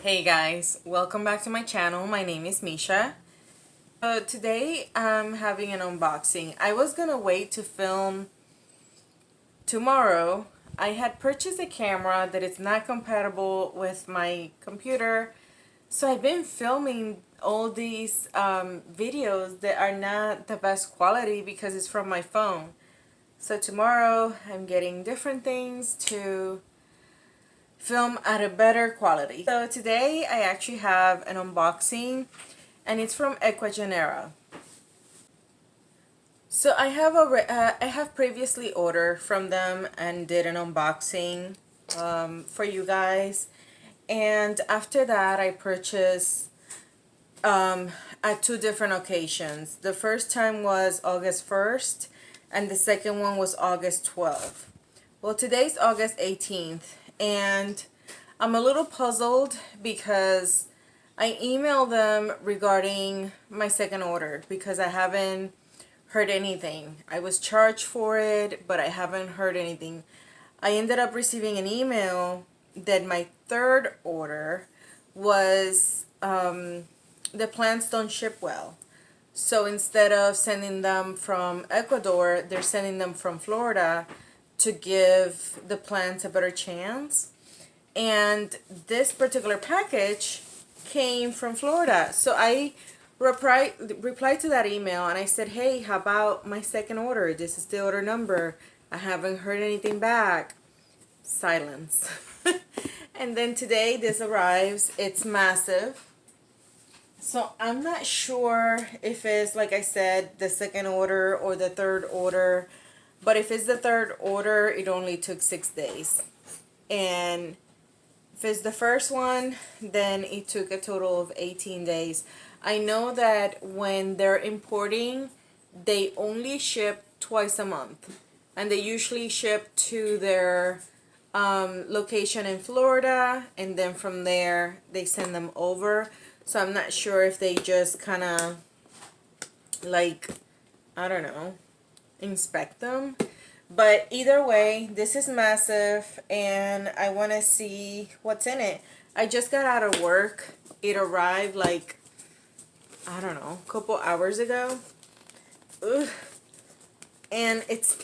Hey guys, welcome back to my channel. My name is Misha. Today I'm having an unboxing. I was gonna wait to film tomorrow. I had purchased a camera that is not compatible with my computer, so I've been filming all these videos that are not the best quality because it's from my phone. So tomorrow I'm getting different things to film at a better quality. So today I actually have an unboxing and it's from Ecuagenera. So I have previously ordered from them and did an unboxing for you guys, and after that I purchased at two different occasions. The first time was August 1st and the second one was August 12th. Well, today's August 18th and I'm a little puzzled because I emailed them regarding my second order because I haven't heard anything. I was charged for it, but I haven't heard anything. I ended up receiving an email that my third order was the plants don't ship well. So instead of sending them from Ecuador, they're sending them from Florida to give the plants a better chance. And this particular package came from Florida. So I replied to that email and I said, hey, how about my second order? This is the order number. I haven't heard anything back. Silence. And then today this arrives. It's massive. So I'm not sure if it's, like I said, the second order or the third order. But if it's the third order, it only took 6 days. And if it's the first one, then it took a total of 18 days. I know that when they're importing, they only ship twice a month. And they usually ship to their location in Florida. And then from there, they send them over. So I'm not sure if they just kind of, like, I don't know, inspect them. But either way, this is massive and I want to see what's in it. I just got out of work. It arrived like, I don't know, a couple hours ago. Ugh. And it's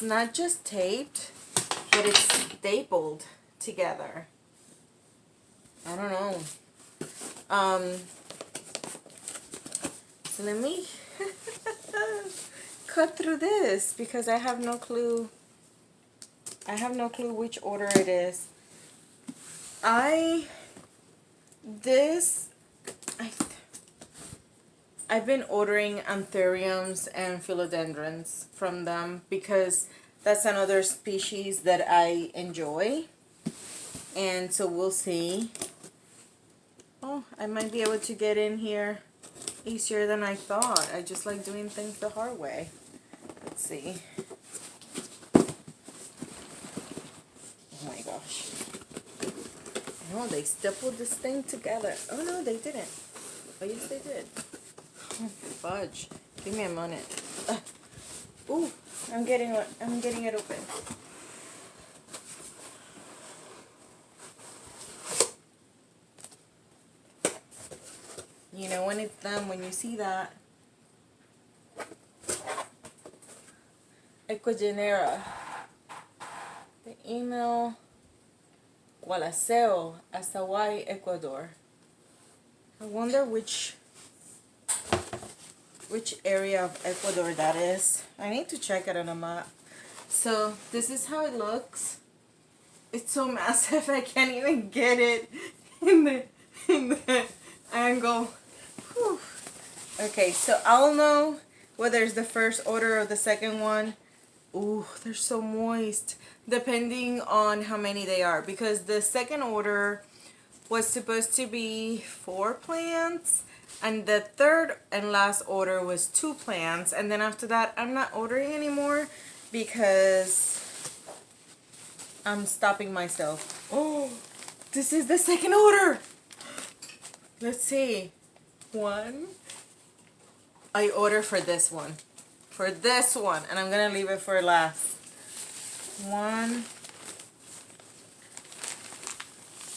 not just taped, but it's stapled together. I don't know. So let me cut through this because I have no clue. I have no clue which order it is. I've been ordering anthuriums and philodendrons from them because that's another species that I enjoy. And so we'll see. Oh, I might be able to get in here easier than I thought. I just like doing things the hard way. Let's see. Oh my gosh. No, they stapled this thing together. Oh no, they didn't. Oh yes, they did. Oh, fudge. Give me a minute. Ooh, I'm getting it open. You know when it's done, when you see that. Ecuagenera. The email. Gualaceo, Azawai, Ecuador. I wonder which area of Ecuador that is. I need to check it on a map. So this is how it looks. It's so massive I can't even get it in the angle. Whew. Okay, so I'll know whether it's the first order or the second one. Ooh, they're so moist. Depending on how many they are. Because the second order was supposed to be 4 plants. And the third and last order was 2 plants. And then after that, I'm not ordering anymore because I'm stopping myself. Oh, this is the second order. Let's see. One. I order for this one. For this one. And I'm going to leave it for last. 1,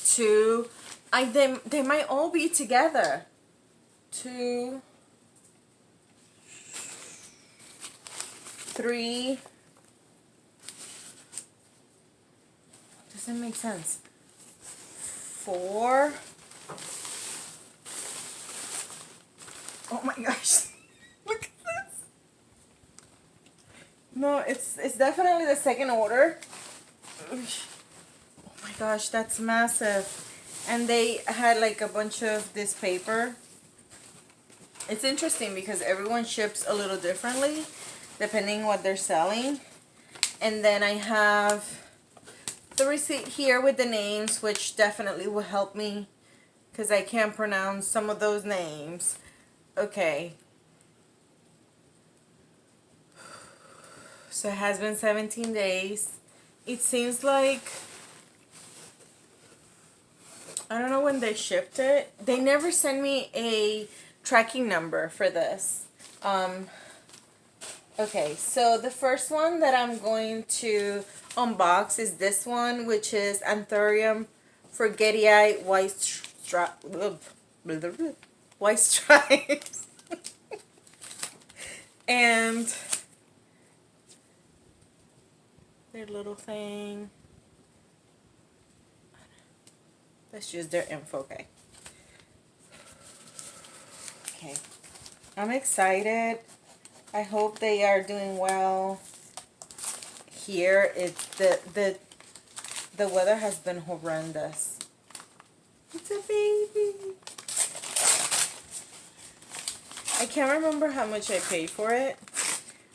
2, They might all be together. 2, 3. Doesn't make sense. 4. Oh my gosh. Look at this. No, it's definitely the second order. Oh my gosh, that's massive. And they had like a bunch of this paper. It's interesting because everyone ships a little differently depending what they're selling. And then I have the receipt here with the names, which definitely will help me because I can't pronounce some of those names. Okay. So it has been 17 days. It seems like, I don't know when they shipped it. They never sent me a tracking number for this. Okay, so the first one that I'm going to unbox is this one, which is Anthurium Regale white stripes. And their little thing. Let's use their info. Okay. Okay. I'm excited. I hope they are doing well. Here it's the weather has been horrendous. It's a baby. I can't remember how much I paid for it.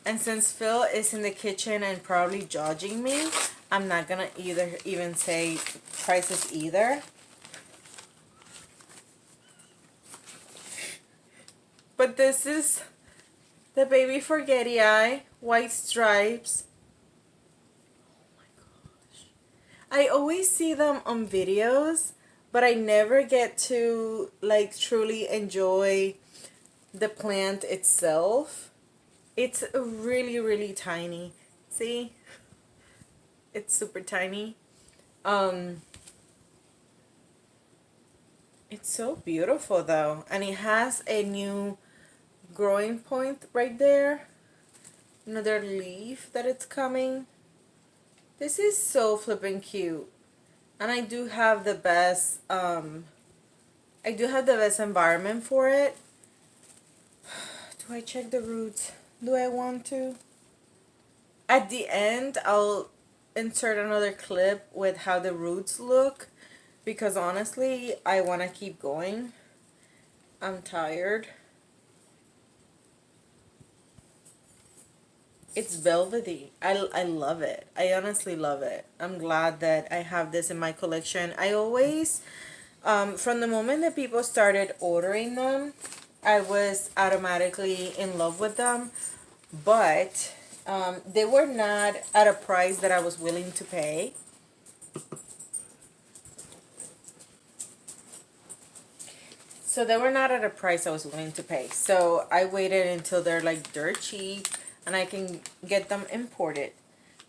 And since Phil is in the kitchen and probably judging me, I'm not gonna even say prices either. But this is the baby Forgetu white stripes. Oh my gosh. I always see them on videos, but I never get to like truly enjoy the plant itself. It's really, really tiny. See? It's super tiny. It's so beautiful though. And it has a new growing point right there. Another leaf that it's coming. This is so flippin' cute. And I do have the best environment for it. Do I check the roots? Do I want to? At the end, I'll insert another clip with how the roots look, because honestly, I want to keep going. I'm tired. It's velvety. I love it. I honestly love it. I'm glad that I have this in my collection. I always, from the moment that people started ordering them, I was automatically in love with them. But they were not at a price that I was willing to pay. So they were not at a price I was willing to pay. So I waited until they're like dirt cheap and I can get them imported.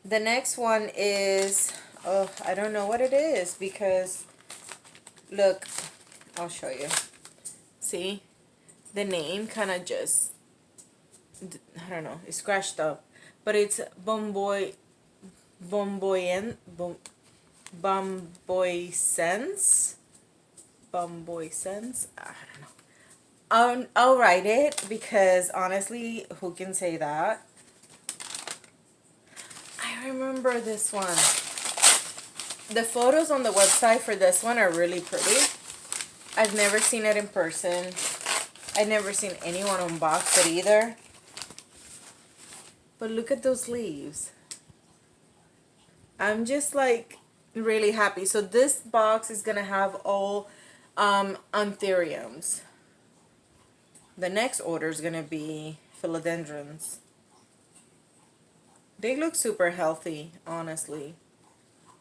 The next one is, oh, I don't know what it is because, look, I'll show you. See, the name kind of just, I don't know, it's scratched up. But it's Bamboisence. Bomboisence. I don't know. I'll write it because honestly, who can say that? I remember this one. The photos on the website for this one are really pretty. I've never seen it in person. I've never seen anyone unbox it either. But look at those leaves. I'm just like really happy. So this box is gonna have all Anthuriums. The next order is gonna be philodendrons. They look super healthy, honestly.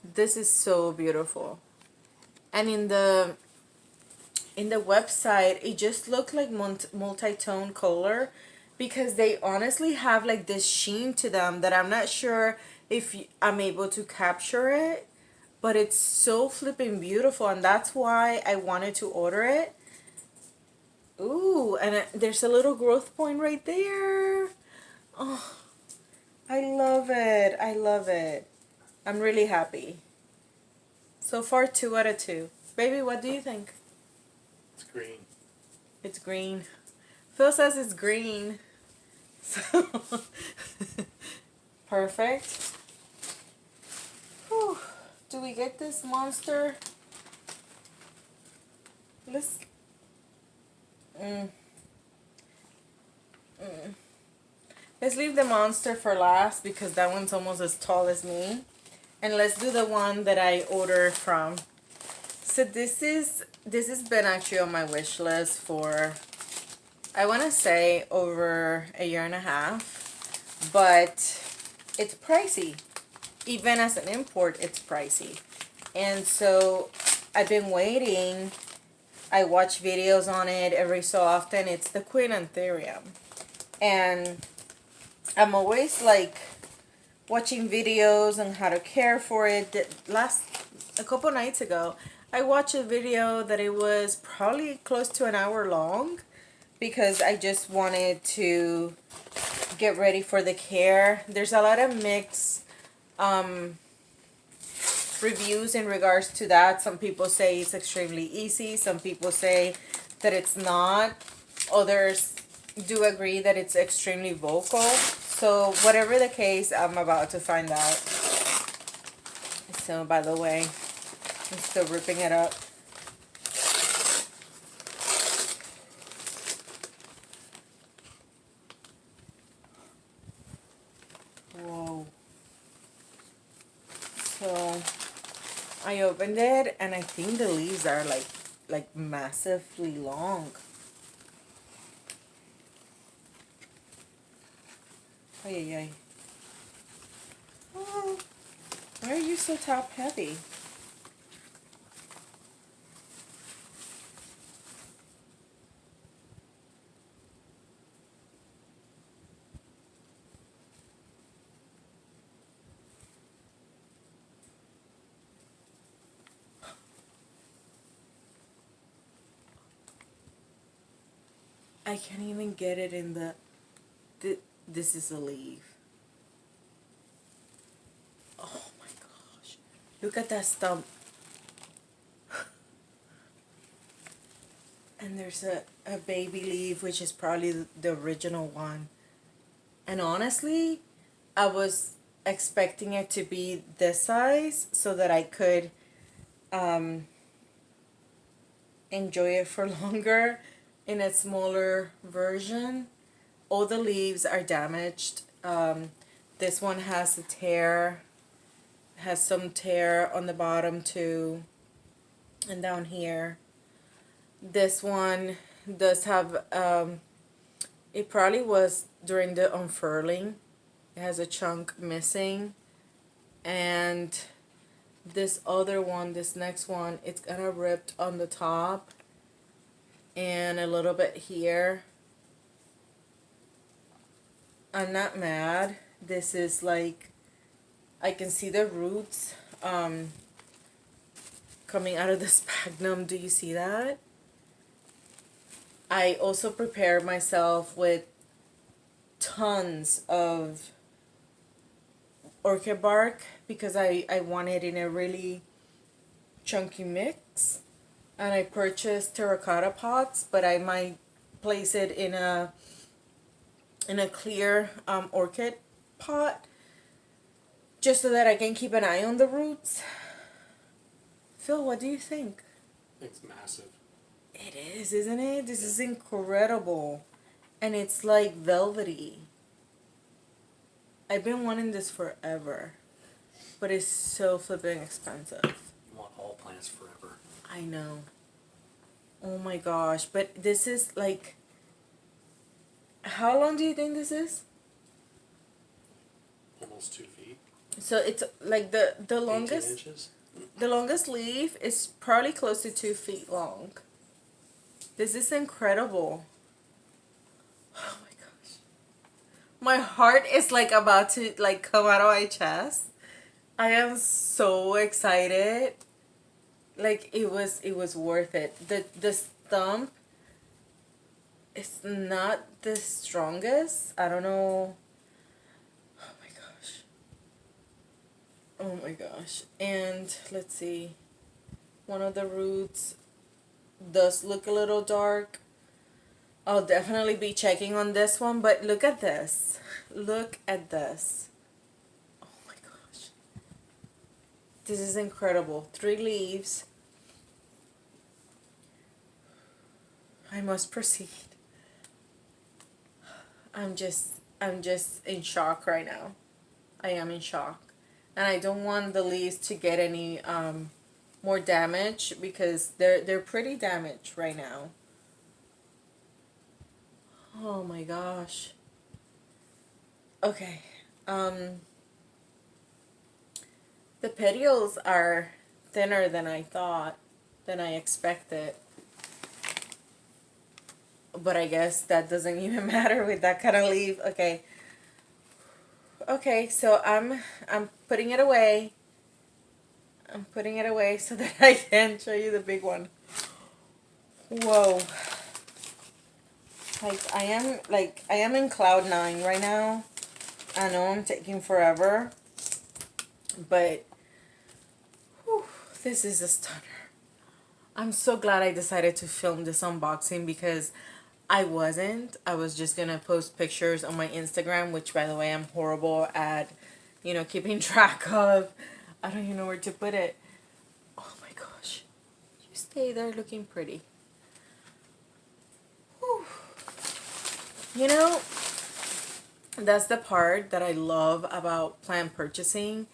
This is so beautiful. And in the website, it just looked like multi-tone color because they honestly have like this sheen to them that I'm not sure if I'm able to capture it. but it's so flipping beautiful, and that's why I wanted to order it. Ooh, and there's a little growth point right there. Oh, I love it. I love it. I'm really happy. So far, 2 out of 2. Baby, what do you think? It's green. It's green. Phil says it's green. So, perfect. Whew. Do we get this monster? Let's... Let's leave the monster for last because that one's almost as tall as me. And let's do the one that I ordered from. So this has been actually on my wish list for, I want to say, over a year and a half. But it's pricey. Even as an import, it's pricey. And so I've been waiting. I watch videos on it every so often. It's the Queen Anthurium. And I'm always like watching videos on how to care for it. A couple nights ago, I watched a video that it was probably close to an hour long because I just wanted to get ready for the care. There's a lot of mixed reviews in regards to that. Some people say it's extremely easy. Some people say that it's not. Others do agree that it's extremely vocal. So whatever the case, I'm about to find out. So by the way, I'm still ripping it up. Whoa. So I opened it and I think the leaves are like massively long. Ay, ay, ay. Oh, why are you so top heavy? I can't even get it in the this is a leaf. Oh my gosh. Look at that stump. And there's a baby leaf, which is probably the original one. And honestly, I was expecting it to be this size so that I could enjoy it for longer in a smaller version. All the leaves are damaged. This one has a tear, has some tear on the bottom too, and down here. This one does have, it probably was during the unfurling. It has a chunk missing. And this other one, this next one, it's kind of ripped on the top and a little bit here. I'm not mad. This is like, I can see the roots coming out of the sphagnum. Do you see that? I also prepared myself with tons of orchid bark because I want it in a really chunky mix. And I purchased terracotta pots, but I might place it in a clear orchid pot just so that I can keep an eye on the roots. Phil, what do you think? It's massive. It is, isn't it? This is incredible. And it's like velvety. I've been wanting this forever. But it's so flipping expensive. You want all plants forever. I know. Oh my gosh. But this is like... How long do you think this is? Almost 2 feet. So it's like the longest... 18 inches? The longest leaf is probably close to 2 feet long. This is incredible. Oh my gosh. My heart is like about to like come out of my chest. I am so excited. Like it was worth it. The stump is not the strongest. I don't know. Oh my gosh. Oh my gosh. And let's see. One of the roots does look a little dark. I'll definitely be checking on this one, but look at this. Look at this. Oh my gosh. This is incredible. 3 leaves. I must proceed. I'm just in shock right now. I am in shock. And I don't want the leaves to get any more damage because they're pretty damaged right now. Oh my gosh. Okay. The petioles are thinner than I thought, than I expected. But I guess that doesn't even matter with that kind of leaf. Okay. Okay, so I'm putting it away. I'm putting it away so that I can show you the big one. Whoa. I am in cloud 9 right now. I know I'm taking forever, but whew, this is a stunner. I'm so glad I decided to film this unboxing because I was just gonna post pictures on my Instagram, which by the way I'm horrible at, keeping track of. I don't even know where to put it. Oh my gosh. You stay there looking pretty. Whew. You know, that's the part that I love about plant purchasing.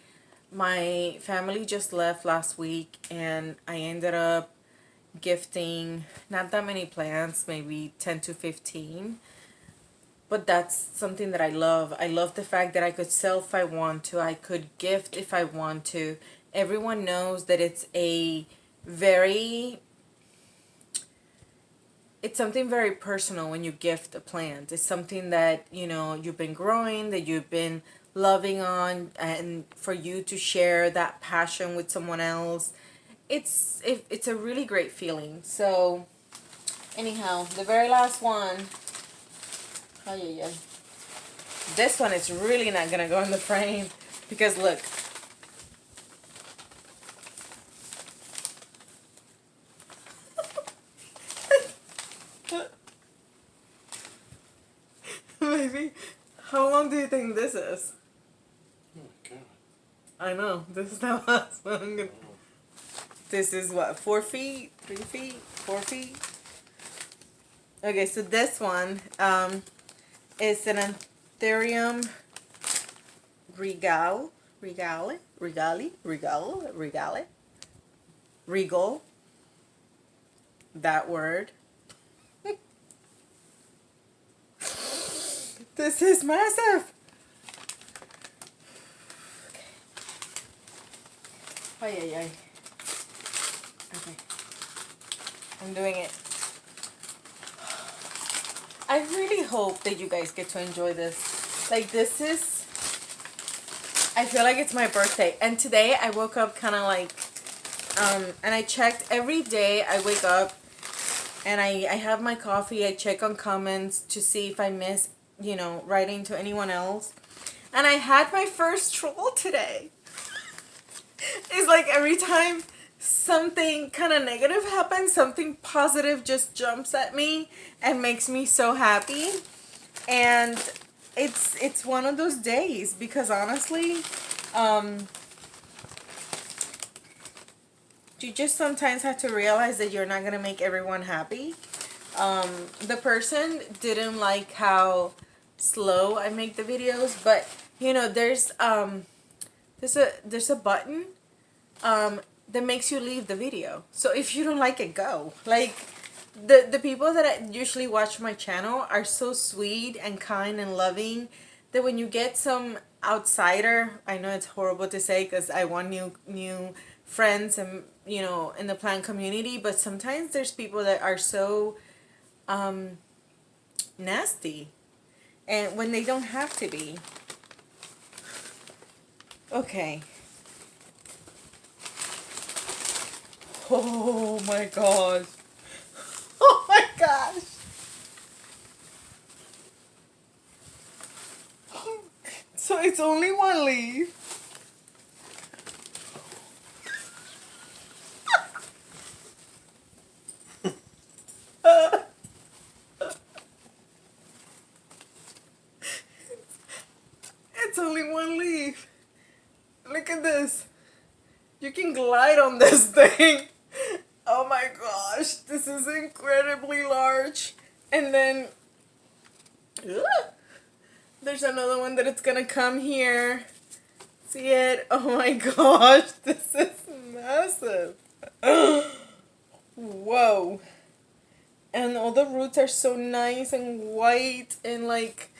My family just left last week and I ended up gifting not that many plants, maybe 10 to 15. But that's something that I love. I love the fact that I could sell if I want to. I could gift if I want to. Everyone knows that it's something very personal when you gift a plant. It's something that, you've been growing, that you've been loving on, and for you to share that passion with someone else, it's a really great feeling. So anyhow, the very last one. Oh yeah. This one is really not gonna go in the frame because look. Maybe. How long do you think this is? Oh my god. I know. This is the last one I'm gonna. This is what, 4 feet, 3 feet, 4 feet. Okay, so this one is an Anthurium Regale, Regal. That word. This is massive. Okay. Ay. Okay. I'm doing it. I really hope that you guys get to enjoy this. Like, this is, I feel like it's my birthday. And today I woke up kind of like, and I checked every day. I wake up and I have my coffee. I check on comments to see if I miss, writing to anyone else. And I had my first troll today. It's like every time something kind of negative happens, something positive just jumps at me and makes me so happy. And it's one of those days because honestly, you just sometimes have to realize that you're not gonna make everyone happy. The person didn't like how slow I make the videos, but there's a button that makes you leave the video. So if you don't like it, go. Like, the people that usually watch my channel are so sweet and kind and loving that when you get some outsider, I know it's horrible to say because I want new friends and in the plant community, but sometimes there's people that are so nasty, and when they don't have to be. Okay, Oh my gosh. Oh my gosh. So it's only one leaf. It's only one leaf. Look at this. You can glide on this thing. Oh my gosh, this is incredibly large. And then there's another one that it's gonna come here. See it? Oh my gosh, this is massive. Whoa. And all the roots are so nice and white and like,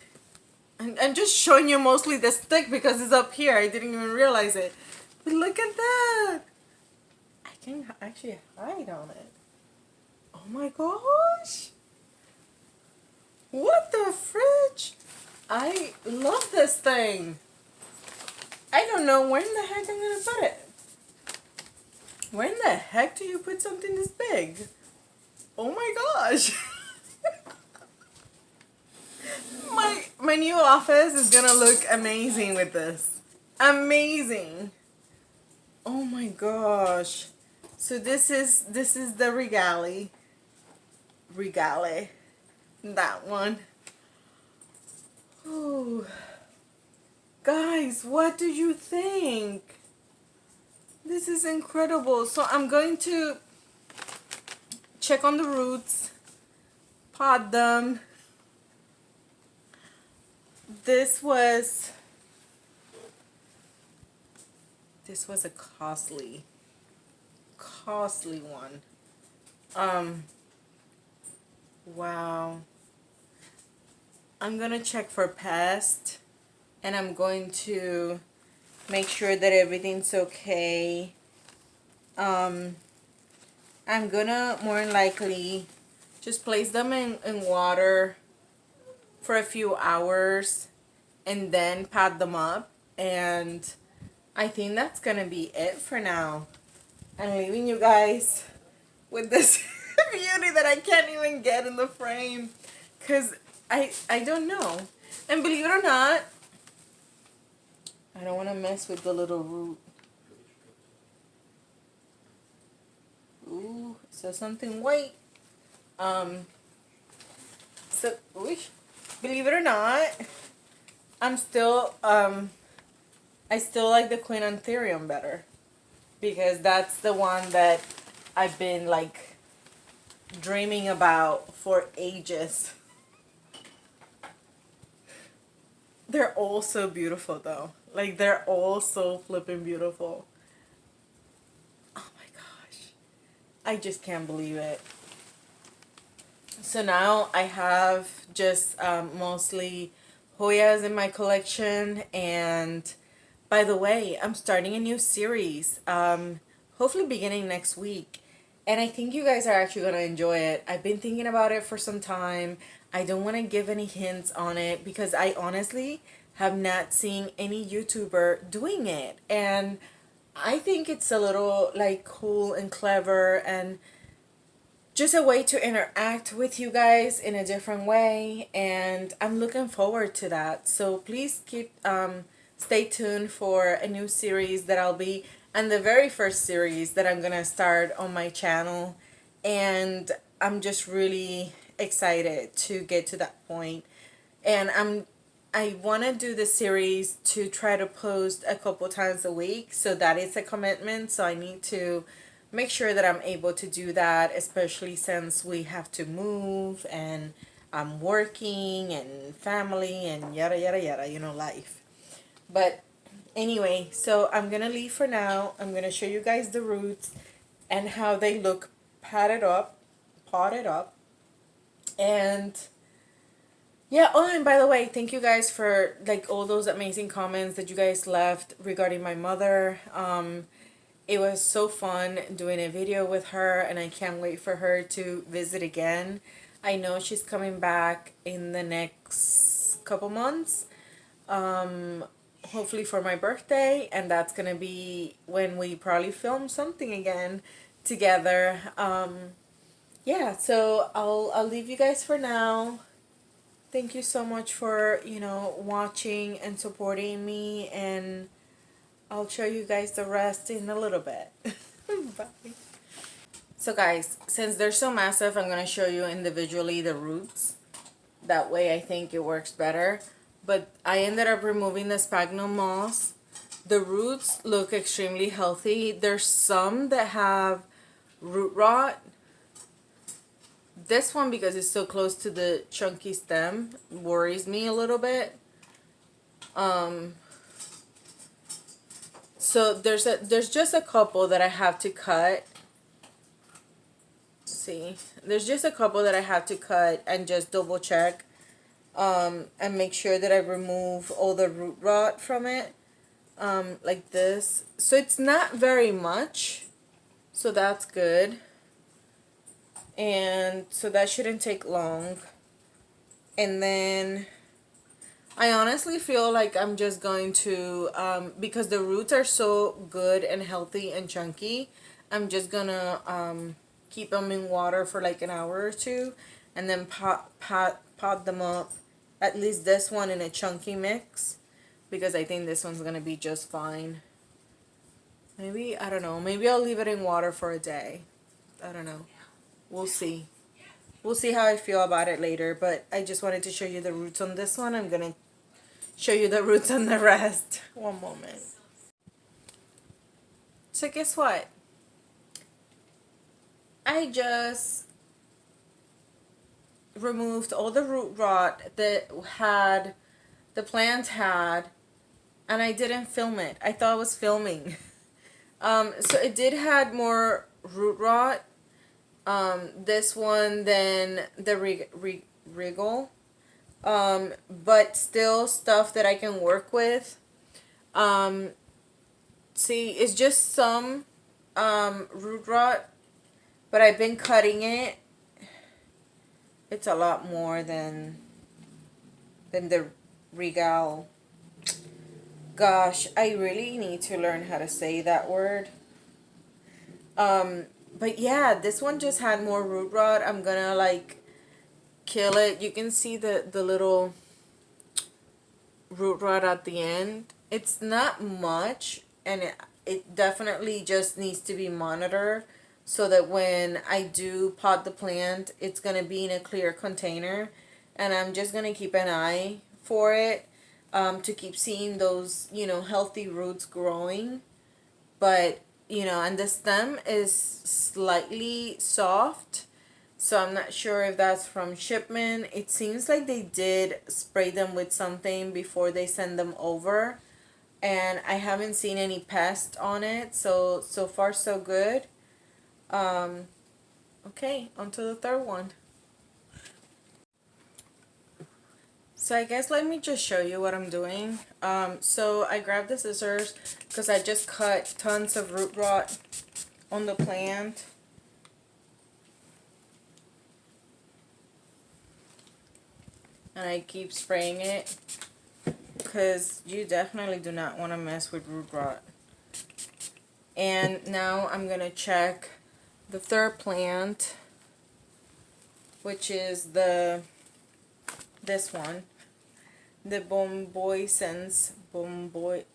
I'm just showing you mostly the stick because it's up here. I didn't even realize it. But look at that. I can actually hide on it. Oh my gosh. What the fridge? I love this thing. I don't know where in the heck I'm gonna put it. Where in the heck do you put something this big? Oh my gosh. My new office is gonna look amazing with this. Amazing. Oh my gosh. So this is the Regale. Regale. That one. Oh. Guys, what do you think? This is incredible. So I'm going to check on the roots, pot them. This was a costly one. Wow. I'm gonna check for pest, and I'm going to make sure that everything's okay. I'm gonna more than likely just place them in water for a few hours and then pat them up, and I think that's gonna be it for now. I'm leaving you guys with this beauty that I can't even get in the frame because I don't know. And believe it or not, I don't want to mess with the little root. Ooh, so something white. So, believe it or not, I'm still, I still like the Queen Anthurium better. Because that's the one that I've been, like, dreaming about for ages. They're all so beautiful, though. Like, they're all so flipping beautiful. Oh my gosh. I just can't believe it. So now I have just mostly Hoyas in my collection. And by the way, I'm starting a new series, hopefully beginning next week. And I think you guys are actually going to enjoy it. I've been thinking about it for some time. I don't want to give any hints on it because I honestly have not seen any YouTuber doing it. And I think it's a little like cool and clever and just a way to interact with you guys in a different way, and I'm looking forward to that. So please stay tuned for a new series that I'll be, and the very first series that I'm gonna start on my channel, and I'm just really excited to get to that point. And I want to do the series to try to post a couple times a week, so that is a commitment. So I need to make sure that I'm able to do that, especially since we have to move and I'm working and family and yada yada yada, you know, life. But anyway, so I'm gonna leave for now. I'm gonna show you guys the roots and how they look potted up, and yeah. Oh, and by the way, thank you guys for like all those amazing comments that you guys left regarding my mother. It was so fun doing a video with her, and I can't wait for her to visit again. I know she's coming back in the next couple months, hopefully for my birthday, and that's gonna be when we probably film something again, together. Yeah, so I'll leave you guys for now. Thank you so much for, watching and supporting me, and I'll show you guys the rest in a little bit. Bye. So guys, since they're so massive, I'm going to show you individually the roots. That way I think it works better. But I ended up removing the sphagnum moss. The roots look extremely healthy. There's some that have root rot. This one, because it's so close to the chunky stem, worries me a little bit. So there's just a couple that I have to cut. See, there's just a couple that I have to cut and just double check, and make sure that I remove all the root rot from it, like this. So it's not very much, so that's good. And so that shouldn't take long. And then I honestly feel like I'm just going to, because the roots are so good and healthy and chunky, I'm just gonna keep them in water for like an hour or two, and then pot them up, at least this one in a chunky mix, because I think this one's gonna be just fine. Maybe, I don't know, maybe I'll leave it in water for a day. I don't know. We'll see. We'll see how I feel about it later, but I just wanted to show you the roots on this one. I'm gonna show you the roots on the rest. One moment. So guess what? I just removed all the root rot that the plant had, and I didn't film it. I thought I was filming. So it did had more root rot, this one than the Regale, but still stuff that I can work with. See, it's just some root rot, but I've been cutting it. It's a lot more than the Regale. Gosh, I really need to learn how to say that word. But yeah, this one just had more root rot. I'm gonna like kill it. You can see the little root rot at the end. It's not much, and it definitely just needs to be monitored, so that when I do pot the plant, it's gonna be in a clear container, and I'm just gonna keep an eye for it, to keep seeing those, healthy roots growing. But, and the stem is slightly soft, so I'm not sure if that's from shipment. It seems like they did spray them with something before they send them over, and I haven't seen any pest on it, so far so good. Okay, on to the third one. So I guess let me just show you what I'm doing. So I grabbed the scissors because I just cut tons of root rot on the plant. And I keep spraying it because you definitely do not want to mess with root rot. And now I'm going to check the third plant, which is this one. The Bomboisence, Bomboisence,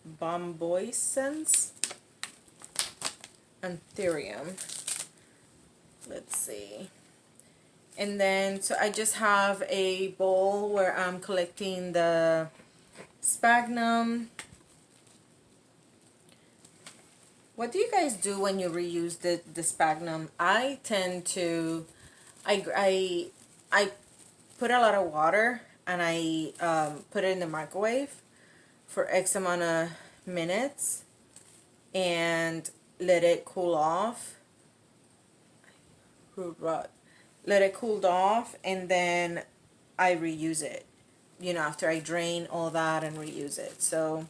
Anthurium. Let's see. And then, so I just have a bowl where I'm collecting the sphagnum. What do you guys do when you reuse the sphagnum? I tend to, I put a lot of water, and I put it in the microwave for X amount of minutes and let it cool off. Root rot. Let it cool off, and then I reuse it, after I drain all that and reuse it. So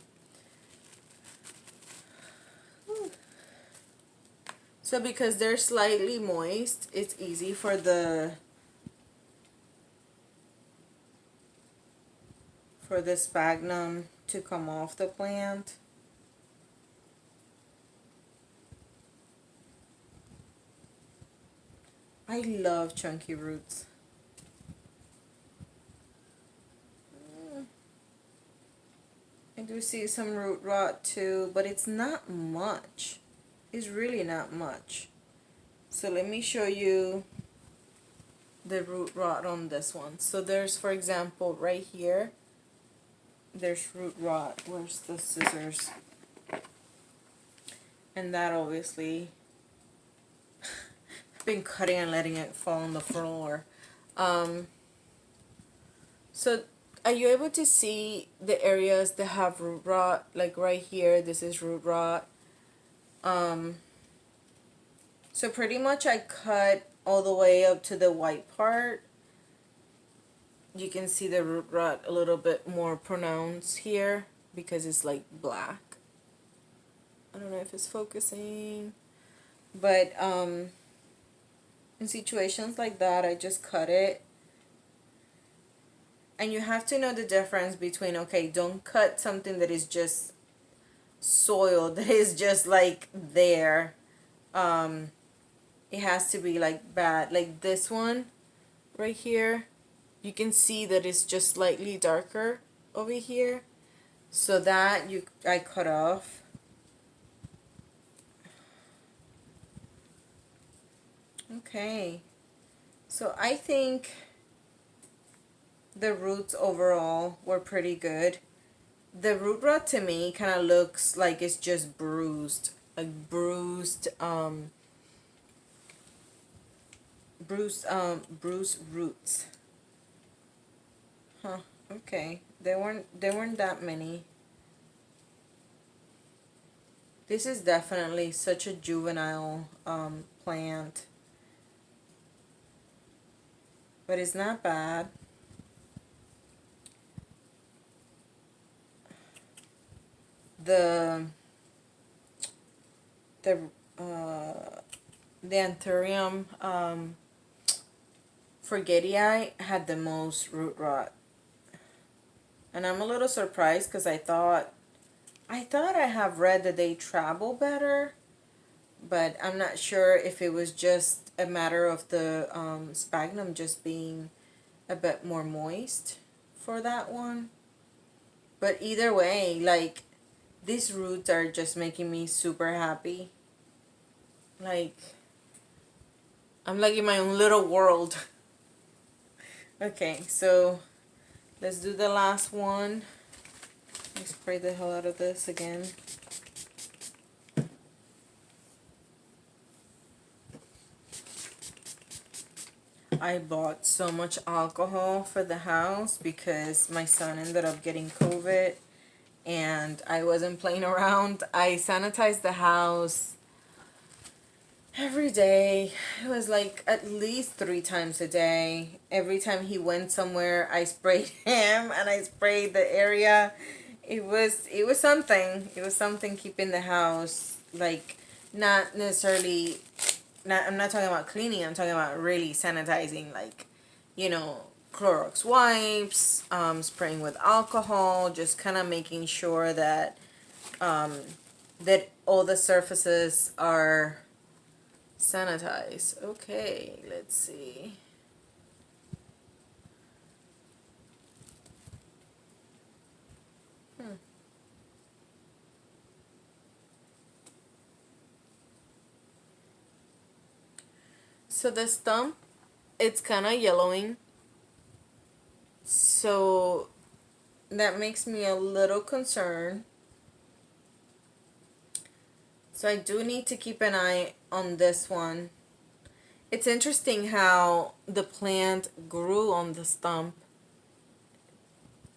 because they're slightly moist, it's easy for the sphagnum to come off the plant. I love chunky roots. I do see some root rot too, but it's not much. It's really not much. So let me show you the root rot on this one. So there's, for example, right here, there's root rot. Where's the scissors? And that obviously, I've been cutting and letting it fall on the floor. So are you able to see the areas that have root rot? Like right here, this is root rot. So pretty much I cut all the way up to the white part. You can see the root rot a little bit more pronounced here because it's like black. I don't know if it's focusing, but in situations like that, I just cut it. And you have to know the difference between, okay, don't cut something that is just soil, that is just like there. It has to be like bad. Like this one right here, you can see that it's just slightly darker over here. So that I cut off. Okay. So I think the roots overall were pretty good. The root rot to me kind of looks like it's just bruised. Like bruised roots. Huh. Okay. There weren't that many. This is definitely such a juvenile plant. But it's not bad. The Anthurium Forgetii had the most root rot. And I'm a little surprised because I thought I have read that they travel better, but I'm not sure if it was just a matter of the sphagnum just being a bit more moist for that one. But either way, like, these roots are just making me super happy. Like, I'm like in my own little world. Okay, so let's do the last one. Let me spray the hell out of this again. I bought so much alcohol for the house because my son ended up getting COVID and I wasn't playing around. I sanitized the house every day. It was like at least 3 times a day. Every time he went somewhere, I sprayed him and I sprayed the area. It was something. It was something keeping the house, like, not necessarily, I'm not talking about cleaning, I'm talking about really sanitizing, like, Clorox wipes, spraying with alcohol, just kind of making sure that that all the surfaces are sanitized. Okay, let's see. So the stump, it's kind of yellowing. So that makes me a little concerned. So I do need to keep an eye on this one. It's interesting how the plant grew on the stump.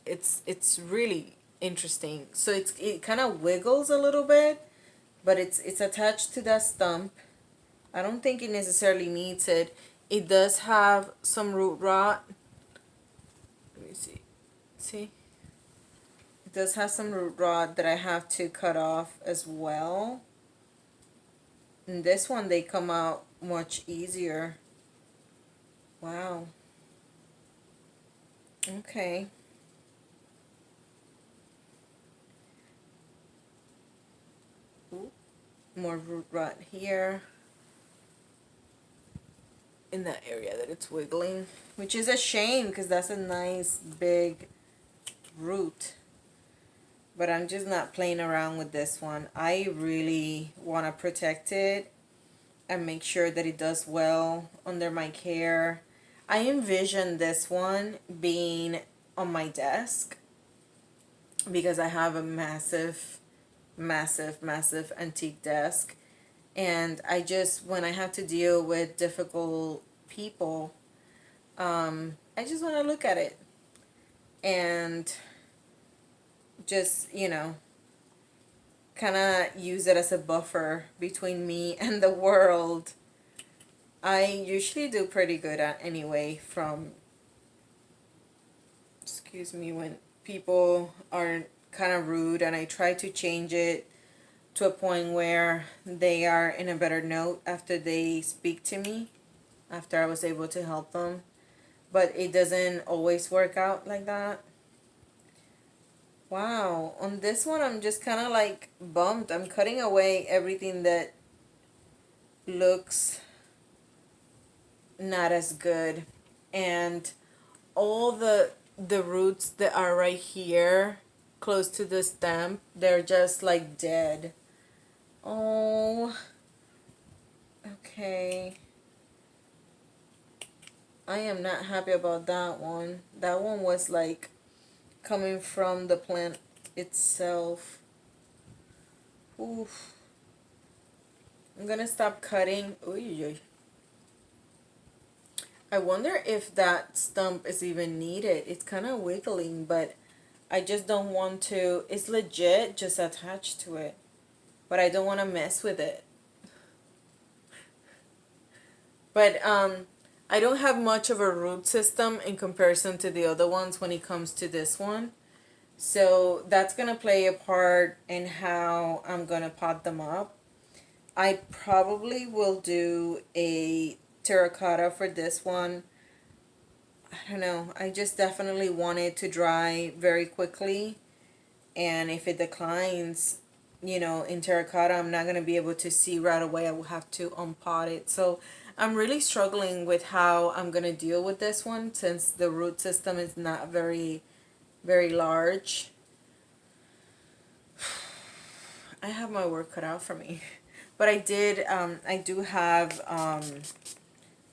It's really interesting. So it kind of wiggles a little bit, but it's attached to that stump. I don't think it necessarily needs it. It does have some root rot. Let me see. See? It does have some root rot that I have to cut off as well. And this one, they come out much easier. Wow. Okay. Ooh. More root rot here. in that area that it's wiggling, which is a shame because that's a nice big root. But I'm just not playing around with this one. I really want to protect it and make sure that it does well under my care. I envision this one being on my desk because I have a massive antique desk, and I just, when I have to deal with difficult people, I just want to look at it and just, you know, kind of use it as a buffer between me and the world. I usually do pretty good at anyway from, excuse me, when people are kind of rude, and I try to change it to a point where they are in a better note after they speak to me, after I was able to help them. But it doesn't always work out like that. Wow, on this one I'm just kind of like bummed. I'm cutting away everything that looks not as good, and all the roots that are right here close to the stem, they're just like dead. Oh, okay. I am not happy about that one. That one was like coming from the plant itself. Oof. I'm gonna stop cutting. Oy. I wonder if that stump is even needed. It's kind of wiggling, but I just don't want to. It's legit just attached to it, but I don't want to mess with it. But I don't have much of a root system in comparison to the other ones when it comes to this one. So that's going to play a part in how I'm going to pot them up. I probably will do a terracotta for this one. I don't know. I just definitely want it to dry very quickly. And if it declines, you know, in terracotta, I'm not going to be able to see right away. I will have to unpot it. So I'm really struggling with how I'm going to deal with this one since the root system is not very large. I have my work cut out for me. But I do have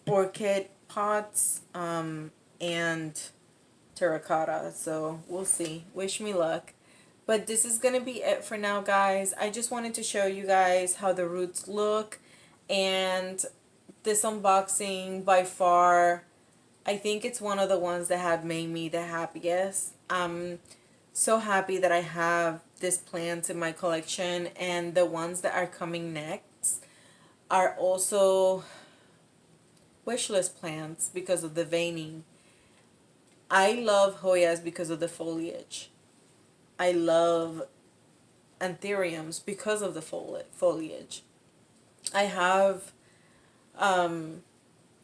orchid pots and terracotta. So we'll see. Wish me luck. But this is going to be it for now, guys. I just wanted to show you guys how the roots look. And this unboxing, by far, I think it's one of the ones that have made me the happiest. I'm so happy that I have these plants in my collection, and the ones that are coming next are also wishlist plants because of the veining. I love Hoyas because of the foliage. I love Anthuriums because of the foliage. I have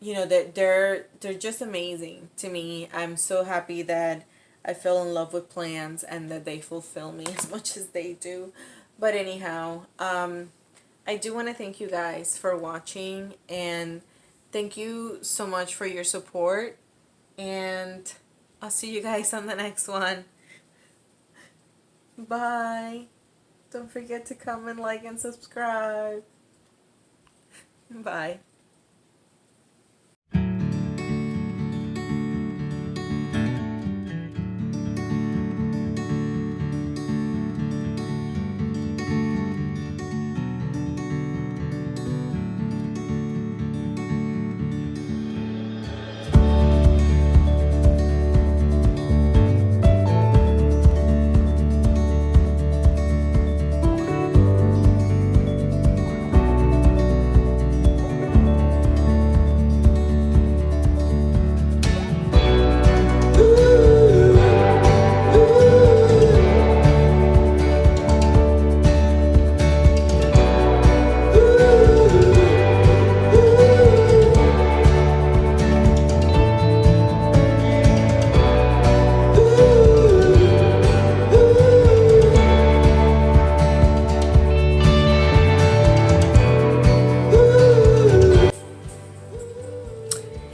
you know, that they're just amazing to me. I'm so happy that I fell in love with plants and that they fulfill me as much as they do. But anyhow, I do want to thank you guys for watching, and thank you so much for your support, and I'll see you guys on the next one. Bye. Don't forget to comment, like, and subscribe. Bye.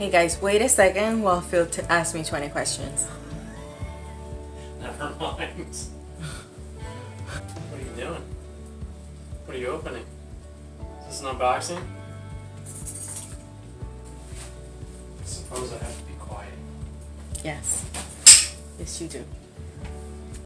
Hey guys, wait a second while Phil asks me 20 questions. Never mind. What are you doing? What are you opening? Is this an unboxing? I suppose I have to be quiet. Yes. Yes, you do.